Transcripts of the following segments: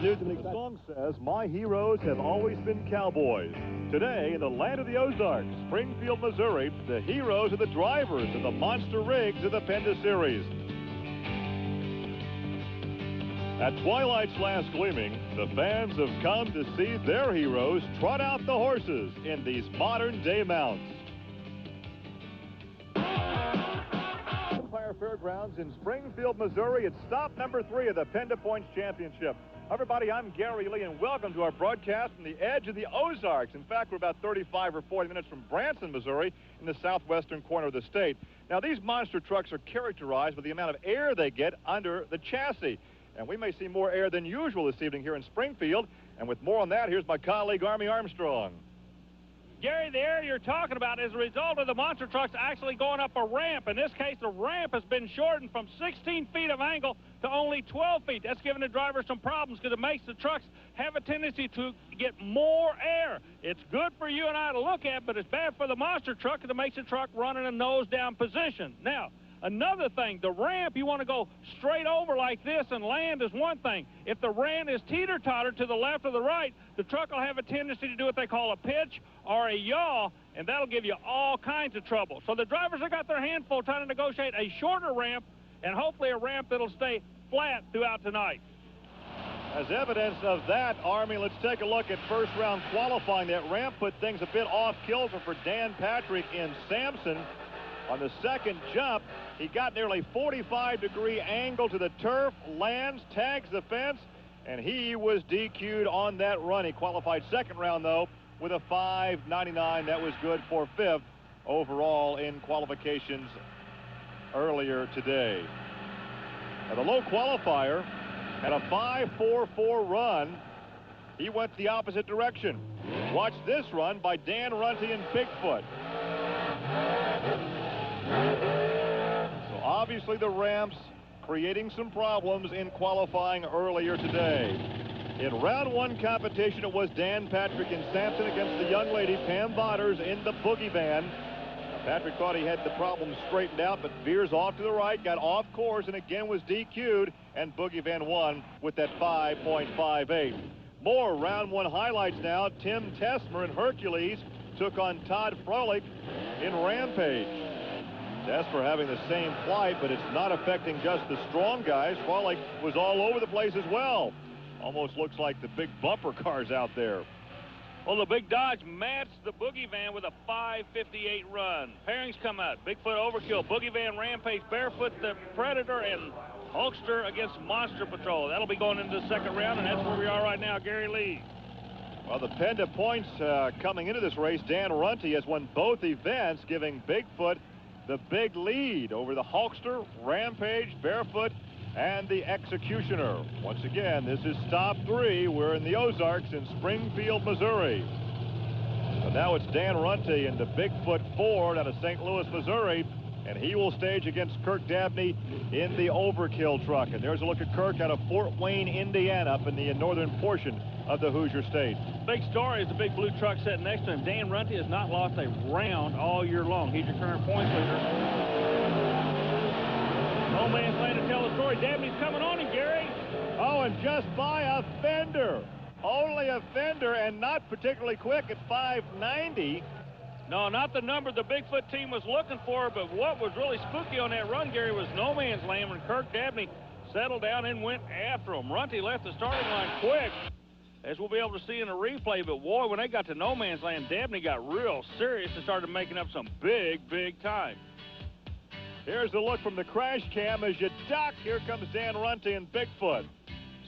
The song says, "My heroes have always been cowboys." Today, in the land of the Ozarks, Springfield, Missouri, the heroes are the drivers of the monster rigs of the PENDA Series. At twilight's last gleaming, the fans have come to see their heroes trot out the horses in these modern-day mounts. Empire Fairgrounds in Springfield, Missouri. It's stop number 3 of the PENDA Points Championship. Hi, everybody, I'm Gary Lee, and welcome to our broadcast from the edge of the Ozarks. In fact, we're about 35 or 40 minutes from Branson, Missouri, in the southwestern corner of the state. Now, these monster trucks are characterized by the amount of air they get under the chassis. And we may see more air than usual this evening here in Springfield. And with more on that, here's my colleague, Army Armstrong. Gary, the area you're talking about is a result of the monster trucks actually going up a ramp. In this case, the ramp has been shortened from 16 feet of angle to only 12 feet. That's giving the driver some problems because it makes the trucks have a tendency to get more air. It's good for you and I to look at, but it's bad for the monster truck because it makes the truck run in a nose-down position. Now, another thing, the ramp, you want to go straight over like this and land is one thing. If the ramp is teeter-totter to the left or the right, the truck will have a tendency to do what they call a pitch or a yaw, and that'll give you all kinds of trouble. So the drivers have got their hand full trying to negotiate a shorter ramp and hopefully a ramp that'll stay flat throughout tonight. As evidence of that, Army, let's take a look at first round qualifying. That ramp put things a bit off kilter for Dan Patrick in Sampson. On the second jump, he got nearly 45-degree angle to the turf, lands, tags the fence, and he was DQ'd on that run. He qualified second round, though, with a 5.99. That was good for 5th overall in qualifications earlier today. Now, the low qualifier had a 5.44 run. He went the opposite direction. Watch this run by Dan Runty and Bigfoot. So obviously the ramps creating some problems in qualifying earlier today. In round 1 competition, it was Dan Patrick and Sampson against the young lady Pam Botters in the boogie van. Patrick thought he had the problem straightened out, but veers off to the right, got off course, and again was DQ'd, and boogie van won with that 5.58. More round 1 highlights now. Tim Tesmer in Hercules took on Todd Froelich in Rampage. Tesmer having the same plight, but it's not affecting just the strong guys. Froelich was all over the place as well. Almost looks like the big bumper cars out there. Well, the big Dodge matched the boogie van with a 5.58 run. Pairings come out. Bigfoot Overkill, boogie van Rampage, Barefoot the Predator, and Hulkster against Monster Patrol. That'll be going into the second round, and that's where we are right now, Gary Lee. Well, the PENDA points coming into this race, Dan Runty has won both events, giving Bigfoot the big lead over the Hulkster, Rampage, Barefoot, and the Executioner. Once again, this is stop 3. We're in the Ozarks in Springfield, Missouri. So now it's Dan Runty in the Bigfoot Ford out of St. Louis, Missouri, and he will stage against Kirk Dabney in the Overkill truck. And there's a look at Kirk out of Fort Wayne, Indiana, up in the northern portion of the Hoosier State. Big story is the big blue truck sitting next to him. Dan Runty has not lost a round all year long. He's your current points leader. No man's land to tell the story. Dabney's coming on him, Gary. Oh, and just by a fender. Only a fender, and not particularly quick at 5.90. No, not the number the Bigfoot team was looking for, but what was really spooky on that run, Gary, was no man's land when Kirk Dabney settled down and went after him. Runty left the starting line quick, as we'll be able to see in the replay, but boy, when they got to no man's land, Dabney got real serious and started making up some big time. Here's the look from the crash cam as you duck. Here comes Dan Runty and Bigfoot.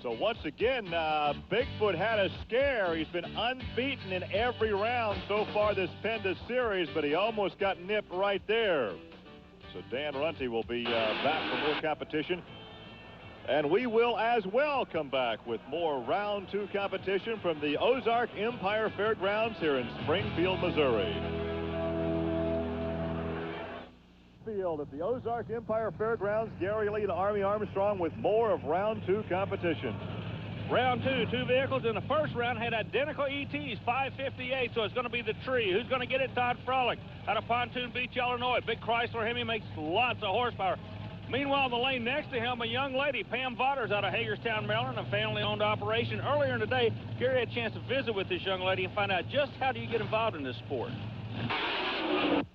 So once again, Bigfoot had a scare. He's been unbeaten in every round so far this PENDA series, but he almost got nipped right there. So Dan Runty will be back for more competition. And we will as well come back with more round 2 competition from the Ozark Empire Fairgrounds here in Springfield, Missouri. Field at the Ozark Empire Fairgrounds, Gary Lee and Army Armstrong with more of round 2 competition. Round 2, 2 vehicles in the first round had identical ETs, 5.58, so it's going to be the tree. Who's going to get it? Todd Froelich out of Pontoon Beach, Illinois. Big Chrysler Hemi makes lots of horsepower. Meanwhile, in the lane next to him, a young lady, Pam Vodder's out of Hagerstown, Maryland, a family-owned operation. Earlier in the day, Gary had a chance to visit with this young lady and find out just how do you get involved in this sport.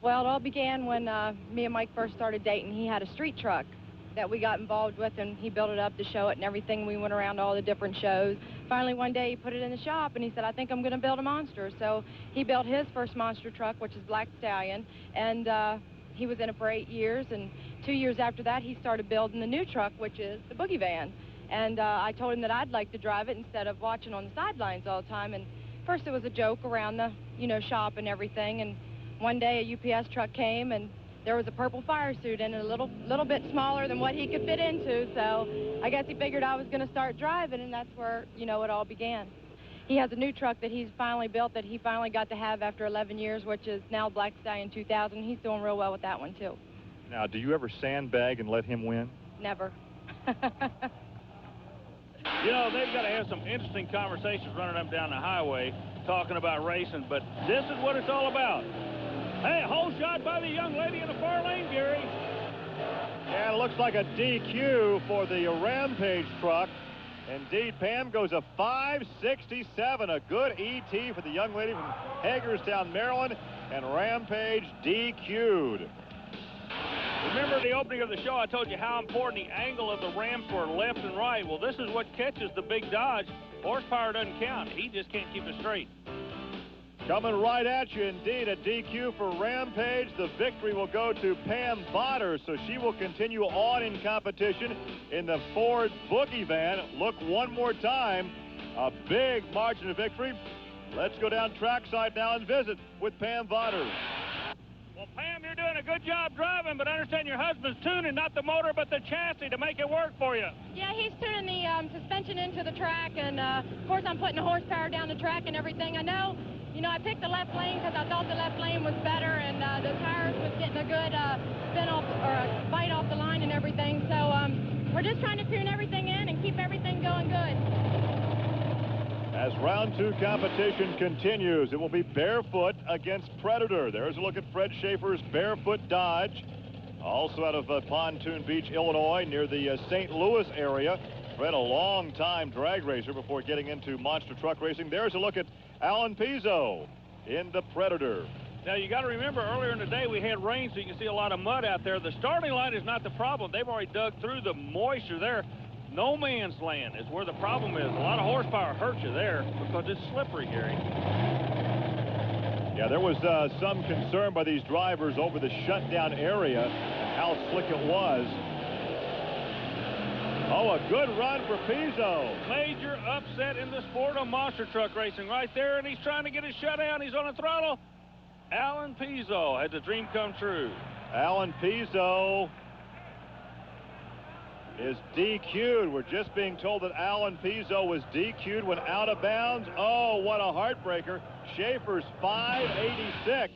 Well, it all began when me and Mike first started dating. He had a street truck that we got involved with, and he built it up to show it and everything. We went around to all the different shows. Finally, one day, he put it in the shop, and he said, I think I'm going to build a monster. So he built his first monster truck, which is Black Stallion, and he was in it for 8 years, and 2 years after that, he started building the new truck, which is the Boogie Van. And I told him that I'd like to drive it instead of watching on the sidelines all the time. And first, it was a joke around the, shop and everything. And one day, a UPS truck came, and there was a purple fire suit in it, a little bit smaller than what he could fit into. So I guess he figured I was going to start driving, and that's where, it all began. He has a new truck that he's finally built that he finally got to have after 11 years, which is now Black Stallion 2000. He's doing real well with that one, too. Now, do you ever sandbag and let him win? Never. They've got to have some interesting conversations running up down the highway talking about racing, but this is what it's all about. Hey, a hole shot by the young lady in the far lane, Gary. Yeah, it looks like a DQ for the Rampage truck. Indeed, Pam goes a 5.67, a good ET for the young lady from Hagerstown, Maryland, and Rampage DQ'd. Remember the opening of the show, I told you how important the angle of the ramp were left and right. Well, this is what catches the big Dodge. Horsepower doesn't count. He just can't keep it straight. Coming right at you, indeed, a DQ for Rampage. The victory will go to Pam Vodder, so she will continue on in competition in the Ford Boogie Van. Look one more time, a big margin of victory. Let's go down trackside now and visit with Pam Vodder. Well, Pam, you're doing a good job driving, but I understand your husband's tuning not the motor but the chassis to make it work for you. Yeah, he's tuning the suspension into the track, and of course I'm putting the horsepower down the track and everything. I know, I picked the left lane because I thought the left lane was better, and the tires was getting a good spin off or a bite off the line and everything. So we're just trying to tune everything in and keep everything going good. As round 2 competition continues, it will be Barefoot against Predator. There's a look at Fred Schaefer's Barefoot Dodge, also out of Pontoon Beach, Illinois, near the St. Louis area. Fred, a long-time drag racer before getting into monster truck racing. There's a look at Alan Pizzo in the Predator. Now, you got to remember, earlier in the day, we had rain, so you can see a lot of mud out there. The starting line is not the problem. They've already dug through the moisture there. No man's land is where the problem is. A lot of horsepower hurts you there because it's slippery, Gary. Yeah, there was some concern by these drivers over the shutdown area and how slick it was. Oh, a good run for Pizzo. Major upset in the sport of monster truck racing right there, and he's trying to get his shutdown. He's on the throttle. Alan Pizzo had the dream come true. Alan Pizzo is DQ'd. We're just being told that Alan Pizzo was DQ'd when out of bounds. Oh, what a heartbreaker. Schaefer's 586.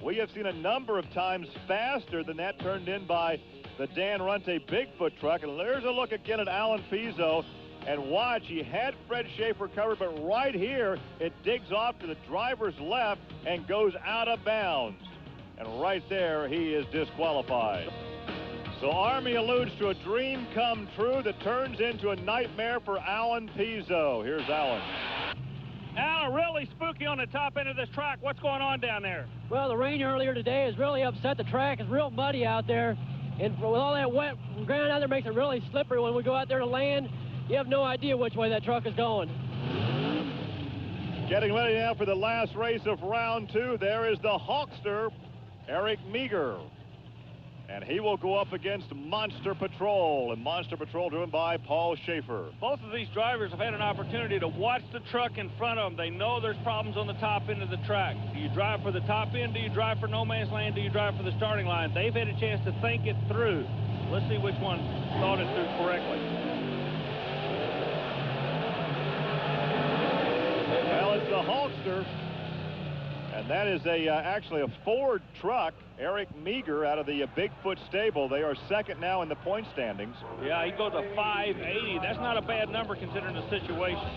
We have seen a number of times faster than that turned in by the Dan Runty Bigfoot truck. And there's a look again at Alan Pizzo. And watch, he had Fred Schaefer covered, but right here, it digs off to the driver's left and goes out of bounds. And right there, he is disqualified. So Army alludes to a dream come true that turns into a nightmare for Alan Pizzo. Here's Alan. Alan, really spooky on the top end of this track. What's going on down there? Well, the rain earlier today has really upset the track. It's real muddy out there. And with all that wet ground out there, makes it really slippery when we go out there to land. You have no idea which way that truck is going. Getting ready now for the last race of round 2. There is the Hawkster, Eric Meager. And he will go up against Monster Patrol, and Monster Patrol driven by Paul Schaefer. Both of these drivers have had an opportunity to watch the truck in front of them. They know there's problems on the top end of the track. Do you drive for the top end? Do you drive for no man's land? Do you drive for the starting line? They've had a chance to think it through. Let's see which one thought it through correctly. Well, it's the Hawkster, and that is actually a Ford truck. Eric Meager out of the Bigfoot stable. They are second now in the point standings. Yeah, he goes a 580. That's not a bad number considering the situation.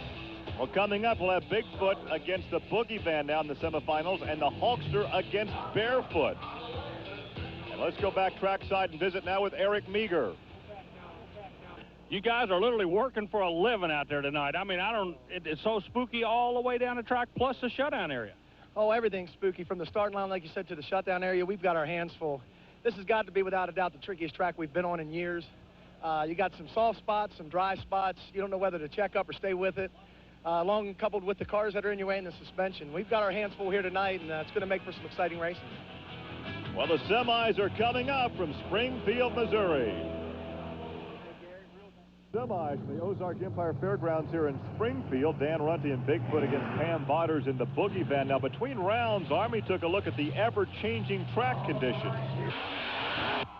Well, coming up, we'll have Bigfoot against the Boogie Van now in the semifinals, and the Hawkster against Barefoot. And Let's go back trackside and visit now with Eric Meager. You guys are literally working for a living out there tonight. I mean, it's so spooky all the way down the track, plus the shutdown area. Oh, everything's spooky from the starting line, like you said, to the shutdown area. We've got our hands full. This has got to be, without a doubt, the trickiest track we've been on in years. You got some soft spots, some dry spots. You don't know whether to check up or stay with it. Along and coupled with the cars that are in your way and the suspension. We've got our hands full here tonight, and it's going to make for some exciting racing. Well, the semis are coming up from Springfield, Missouri. Semis from the Ozark Empire Fairgrounds here in Springfield. Dan Runty and Bigfoot against Pam Bodders in the boogie van. Now, between rounds, Army took a look at the ever-changing track conditions.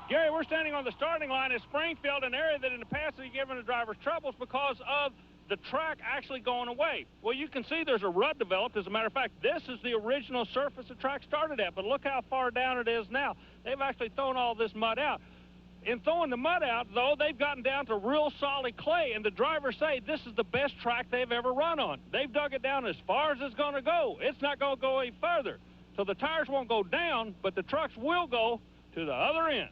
Gary, we're standing on the starting line at Springfield, an area that in the past has given the drivers troubles because of the track actually going away. Well, you can see there's a rut developed. As a matter of fact, this is the original surface the track started at, but look how far down it is now. They've actually thrown all this mud out. In throwing the mud out, though, they've gotten down to real solid clay, and the drivers say this is the best track they've ever run on. They've dug it down as far as it's going to go. It's not going to go any further. So the tires won't go down, but the trucks will go to the other end.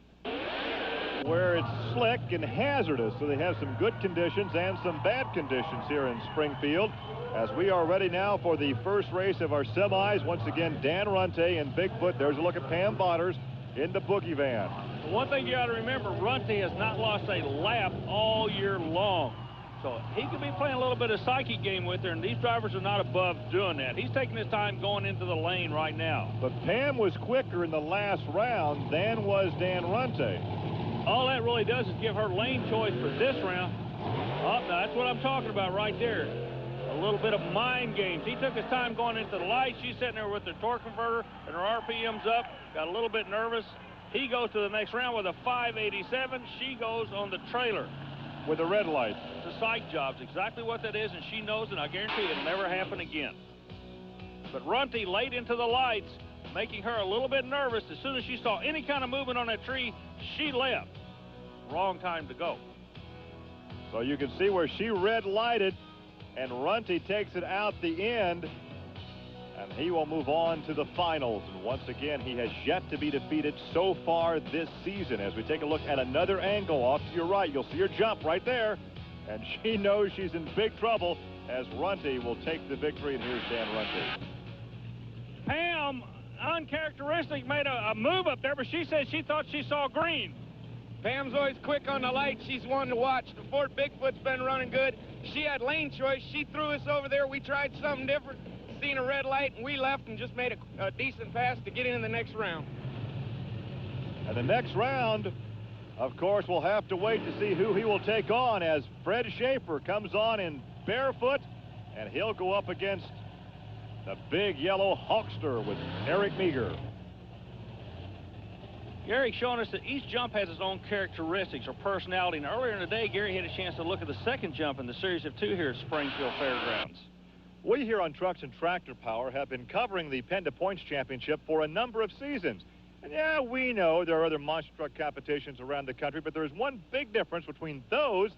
Where it's slick and hazardous, so they have some good conditions and some bad conditions here in Springfield. As we are ready now for the first race of our semis. Once again, Dan Runty and Bigfoot. There's a look at Pam Bodders in the boogie van. One thing you got to remember, Runty has not lost a lap all year long. So he could be playing a little bit of psychic game with her, and these drivers are not above doing that. He's taking his time going into the lane right now. But Pam was quicker in the last round than was Dan Runty. All that really does is give her lane choice for this round. Oh, that's what I'm talking about right there. A little bit of mind games. He took his time going into the lights. She's sitting there with the torque converter and her RPMs up. Got a little bit nervous. He goes to the next round with a 587. She goes on the trailer. With the red light. It's a psych job. It's exactly what that is, and she knows it. I guarantee it'll never happen again. But Runty laid into the lights, making her a little bit nervous. As soon as she saw any kind of movement on that tree, she left. Wrong time to go. So you can see where she red lighted, and Runty takes it out the end, and he will move on to the finals. And once again, he has yet to be defeated so far this season. As we take a look at another angle off to your right, you'll see her jump right there, and she knows she's in big trouble as Runty will take the victory. And here's Dan Runty. Pam, uncharacteristic, made a move up there, but she said she thought she saw green. Pam's always quick on the light. She's one to watch. The Ford Bigfoot's been running good. She had lane choice. She threw us over there. We tried something different, seen a red light, and we left and just made a decent pass to get in the next round. And the next round, of course, we'll have to wait to see who he will take on as Fred Schaefer comes on in barefoot, and he'll go up against the big yellow Hawkster with Eric Meager. Gary showing us that each jump has its own characteristics or personality. And earlier in the day, Gary had a chance to look at the second jump in the series of two here at Springfield Fairgrounds. We here on Trucks and Tractor Power have been covering the PENDA Points Championship for a number of seasons. And yeah, we know there are other monster truck competitions around the country, but there's one big difference between those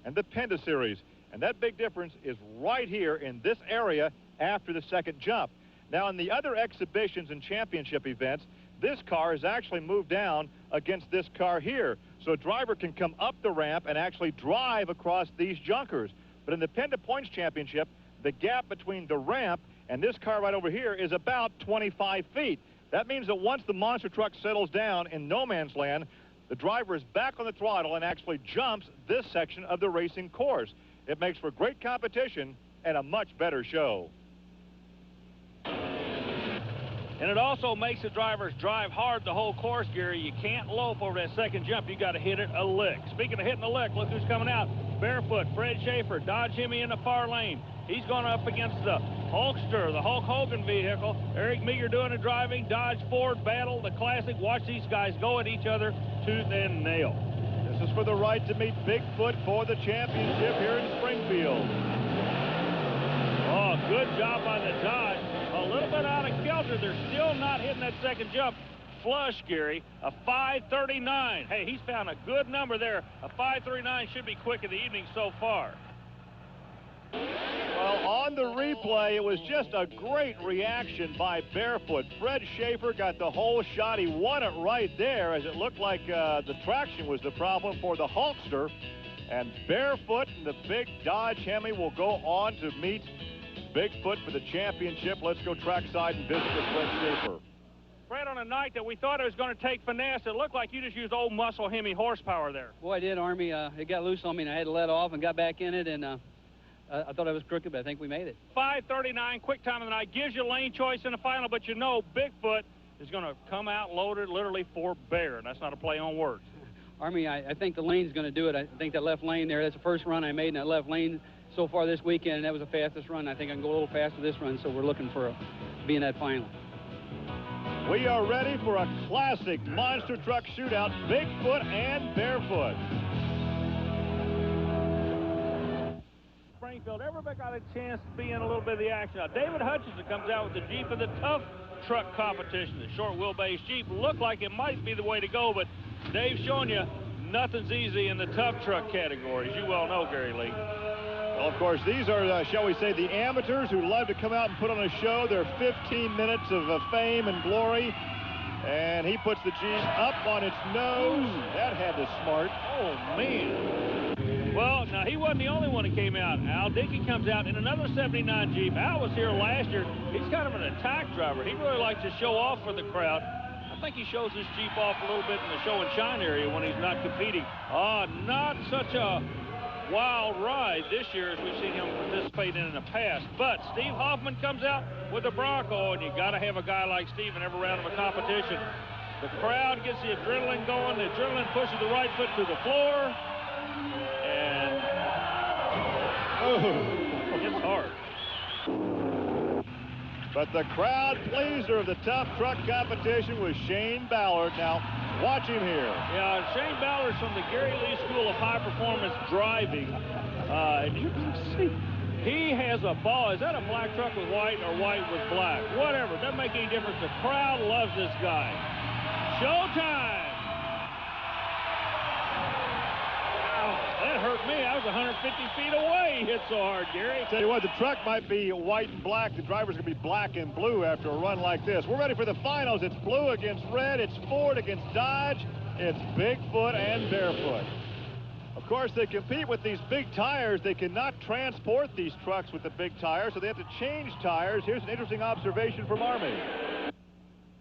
and the PENDA series. And that big difference is right here in this area after the second jump. Now, in the other exhibitions and championship events, this car is actually moved down against this car here. So a driver can come up the ramp and actually drive across these junkers. But in the PENDA Points Championship, the gap between the ramp and this car right over here is about 25 feet. That means that once the monster truck settles down in no man's land, the driver is back on the throttle and actually jumps this section of the racing course. It makes for great competition and a much better show. And it also makes the drivers drive hard the whole course, Gary. You can't loaf over that second jump. You got to hit it a lick. Speaking of hitting a lick, look who's coming out. Barefoot, Fred Schaefer, Dodge Hemi in the far lane. He's going up against the Hulkster, the Hulk Hogan vehicle. Eric Meager doing the driving. Dodge Ford battle, the classic. Watch these guys go at each other tooth and nail. This is for the right to meet Bigfoot for the championship here in Springfield. Oh, good job by the Dodge. A little bit out of kilter. They're still not hitting that second jump flush, Gary. A 539. Hey, he's found a good number there. A 539 should be quick in the evening so far. Well, Well, on the replay, it was just a great reaction by Barefoot. Fred Schaefer got the whole shot. He won it right there, as it looked like the traction was the problem for the Hulkster. And Barefoot and the big Dodge Hemi will go on to meet Bigfoot for the championship. Let's go trackside and visit with Fred Schaefer. Fred, on a night that we thought it was going to take finesse, it looked like you just used old muscle Hemi horsepower there. Boy, I did, Army. It got loose on me, and I had to let off and got back in it, and I thought I was crooked, but I think we made it. 5:39, quick time of the night, gives you lane choice in the final, but you know Bigfoot is going to come out loaded literally for bear, and that's not a play on words. Army, I think the lane's going to do it. I think that left lane there, that's the first run I made in that left lane so far this weekend, and that was the fastest run. I think I can go a little faster this run, so we're looking for be in that final. We are ready for a classic monster truck shootout, Bigfoot and Barefoot. Springfield, everybody got a chance to be in a little bit of the action. Now, David Hutchinson comes out with the Jeep of the tough truck competition. The short wheelbase Jeep looked like it might be the way to go, but Dave's showing you nothing's easy in the tough truck category, as you well know, Gary Lee. Well, of course, these are, shall we say, the amateurs who love to come out and put on a show. They're 15 minutes of fame and glory. And he puts the Jeep up on its nose. That had to smart. Oh, man. Well, now, he wasn't the only one that came out. Al Dickey comes out in another 79 Jeep. Al was here last year. He's kind of an attack driver. He really likes to show off for the crowd. I think he shows his Jeep off a little bit in the show and shine area when he's not competing. Not such a wild ride this year as we've seen him participate in the past. But Steve Hoffman comes out with a Bronco, and you got to have a guy like Steve in every round of a competition. The crowd gets the adrenaline going. The adrenaline pushes the right foot to the floor, and it's hard. But the crowd pleaser of the tough truck competition was Shane Ballard. Now, watch him here. Yeah, Shane Ballard's from the Gary Lee School of High Performance Driving. And you can see, he has a ball. Is that a black truck with white or white with black? Whatever, doesn't make any difference. The crowd loves this guy. Showtime! That hurt me. I was 150 feet away. He hit so hard, Gary. Tell you what, the truck might be white and black. The driver's going to be black and blue after a run like this. We're ready for the finals. It's blue against red. It's Ford against Dodge. It's Bigfoot and Barefoot. Of course, they compete with these big tires. They cannot transport these trucks with the big tires, so they have to change tires. Here's an interesting observation from Army.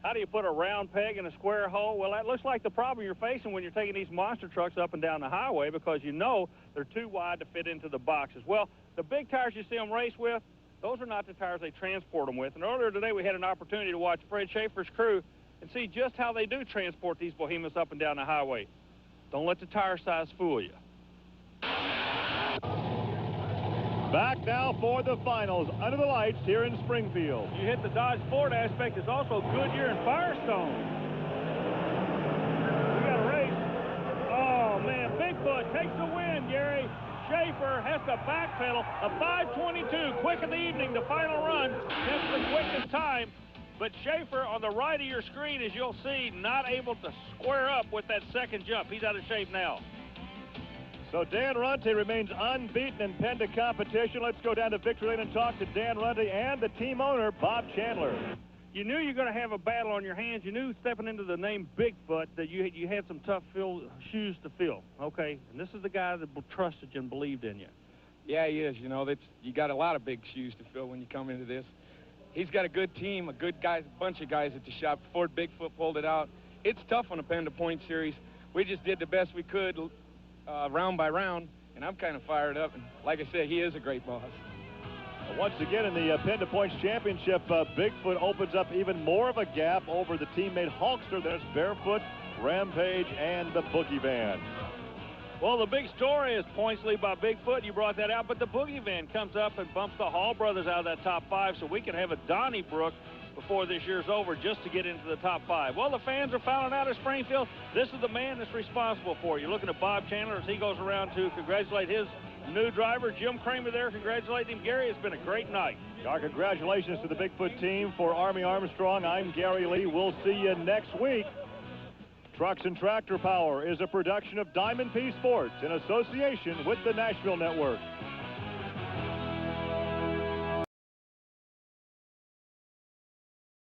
How do you put a round peg in a square hole? Well, that looks like the problem you're facing when you're taking these monster trucks up and down the highway, because you know they're too wide to fit into the boxes. Well, the big tires you see them race with, those are not the tires they transport them with. And earlier today, we had an opportunity to watch Fred Schaefer's crew and see just how they do transport these behemoths up and down the highway. Don't let the tire size fool you. Back now for the finals under the lights here in Springfield. You hit the Dodge Ford aspect. It's also Goodyear and Firestone. We got a race. Oh, man. Bigfoot takes the win, Gary. Schaefer has to backpedal. A 5:22, quick of the evening, the final run. That's the quickest time. But Schaefer, on the right of your screen, as you'll see, not able to square up with that second jump. He's out of shape now. So Dan Runty remains unbeaten in PENDA competition. Let's go down to Victory Lane and talk to Dan Runty and the team owner, Bob Chandler. You knew you were going to have a battle on your hands. You knew stepping into the name Bigfoot that you had some tough shoes to fill. Okay, and this is the guy that trusted you and believed in you. Yeah, he is. You know, you got a lot of big shoes to fill when you come into this. He's got a good team, a good guys, a bunch of guys at the shop. Ford Bigfoot pulled it out. It's tough on a PENDA point series. We just did the best we could round by round, and I'm kind of fired up. And like I said, he is a great boss. Once again in the PENDA Points Championship, Bigfoot opens up even more of a gap over the teammate Hulkster. There's Barefoot, Rampage, and the Boogie Van. Well, the big story is points lead by Bigfoot. You brought that out, but the Boogie Van comes up and bumps the Hall brothers out of that top 5, so we can have a Donnybrook before this year's over just to get into the top 5. Well, the fans are filing out of Springfield. This is the man that's responsible for it. You're looking at Bob Chandler as he goes around to congratulate his new driver. Jim Kramer there congratulating him. Gary, it's been a great night. Our congratulations to the Bigfoot team. For Army Armstrong, I'm Gary Lee. We'll see you next week. Trucks and Tractor Power is a production of Diamond P Sports in association with the Nashville Network.